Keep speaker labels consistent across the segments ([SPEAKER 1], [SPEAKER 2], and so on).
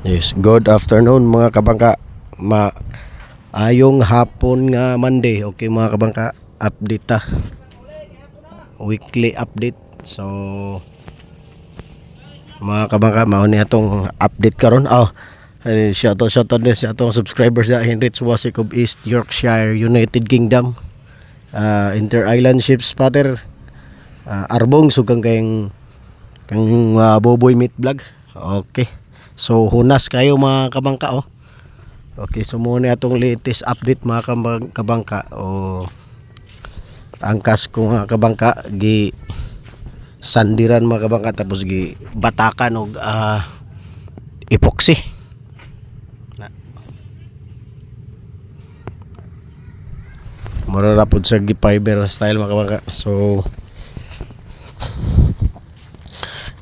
[SPEAKER 1] Yes, good afternoon mga kabangka. Ayong hapon nga Monday. Okay mga kabangka, update ta. Weekly update. So mga kabangka, mao ni atong update karon. Shoutout din sa atong subscribers sa Henrich Wasik of East Yorkshire, United Kingdom. Inter-island ship spotter. Arbong sugang kang Boboy Meat Vlog. Okay. So hunas kayo mga kabangka oh. Okay, so muna atong latest update mga kabangka o angkas ko mga kabangka gi sandiran mga kabangka tapos gi batakan og epoxy. Mararapod sa gi fiber style mga kabangka. So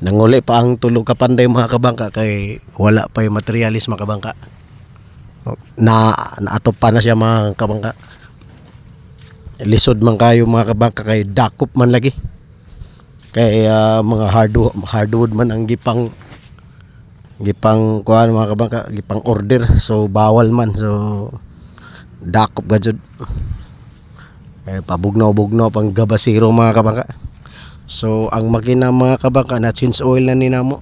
[SPEAKER 1] nanguli pa ang tulog kapanday mga kabangka kay wala pa yung materialis mga kabangka. Naatop pa na siya mga kabangka. Lisod man kayo mga kabangka kay dakop man lagi. Kay mga hardwood man ang gipang kuan mga kabangka, gipang order. So bawal man. So dakop gajud. Pabugnaw-bugnaw pang gabasiro mga kabangka. So ang makina mga kabangka na change oil na ninamo.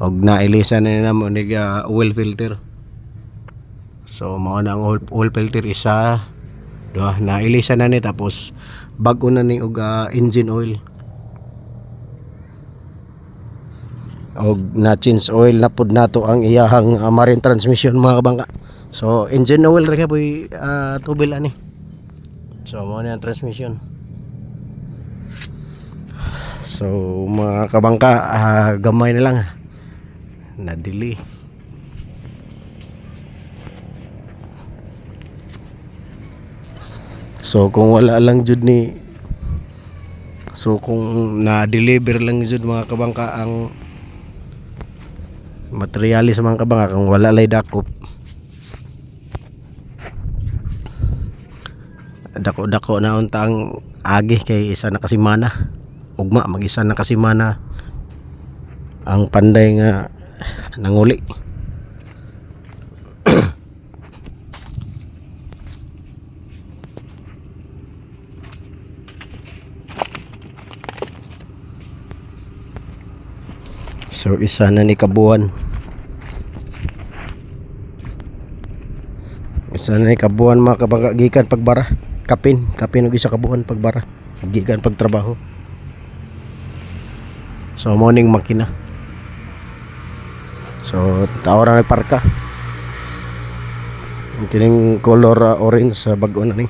[SPEAKER 1] Og nailisan na ninamo nig oil filter. So mao na ang oil filter isa, duha nailisan na ni tapos bag-o na ni og engine oil. Og na change oil na pud nato ang iyahang marine transmission mga kabangka. So engine oil ra boy tubil ani. So mao na ang transmission. So mga kabangka, gamay na lang na delay. So kung wala lang jud ni, so kung na-deliver lang jud mga kabangka ang materialis mga kabangka, kung wala lay dakop, dako na unta ang agi kay isa na kasimana, ugma mag-isa na kasimana ang panday nga nanguli. So isa na ni kabuan. Isa na ni kabuan mga kabangka gikan pagbara. Kapin og isa kabuan pagbara. Gikan pagtrabaho. So morning makina. So taora na parka. Kining color orange sa bag-o na ni.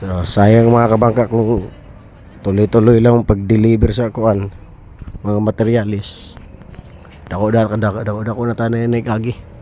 [SPEAKER 1] So, sayang mga kabangka kung tuloy-tuloy lang pag-deliver sa kuan mga materialis. Dako na tanay ni kagi.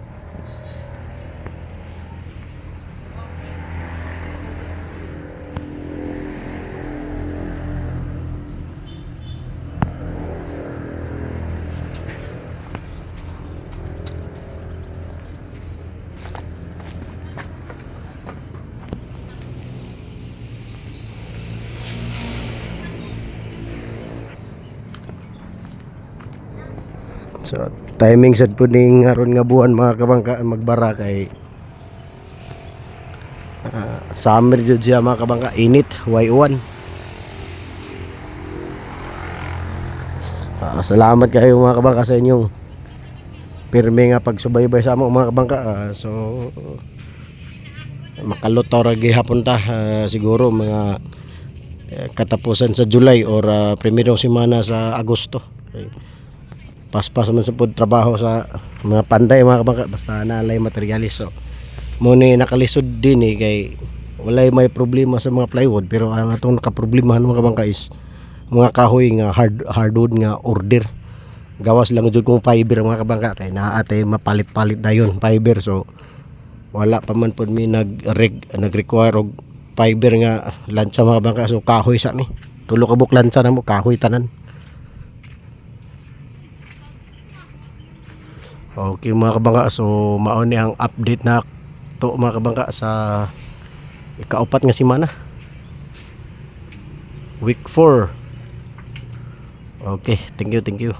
[SPEAKER 1] So timing sad po ning aron nga buwan mga kabangka magbara kay summer jud siya mga kabangka, init Y1. Salamat kayo mga kabangka sa inyong pirmi nga pagsubaybay sa amo mga kabangka. So makalutor gihapon ta siguro mga katapusan sa July or primerong semana sa Agosto. Okay. Paspas man sa pod trabaho sa mga panday mga kabangka basta nalay materialis. So muna nakalisod din kay walay may problema sa mga plywood, pero ang atong nakaproblemahan mga kabangka is mga kahoy nga hardwood nga order. Gawas lang jud kung fiber mga kabangka kay naatay mapalit-palit dayon fiber. So wala pa man pod mi nag-require og fiber nga lansa mga kabangka. So kahoy sa mi, tulo ka buk lansa na mo kahoy tanan. Okay mga kabangka, so mao ni ang update na to mga kabangka sa ikaupat nga semana, week 4. Okay, thank you.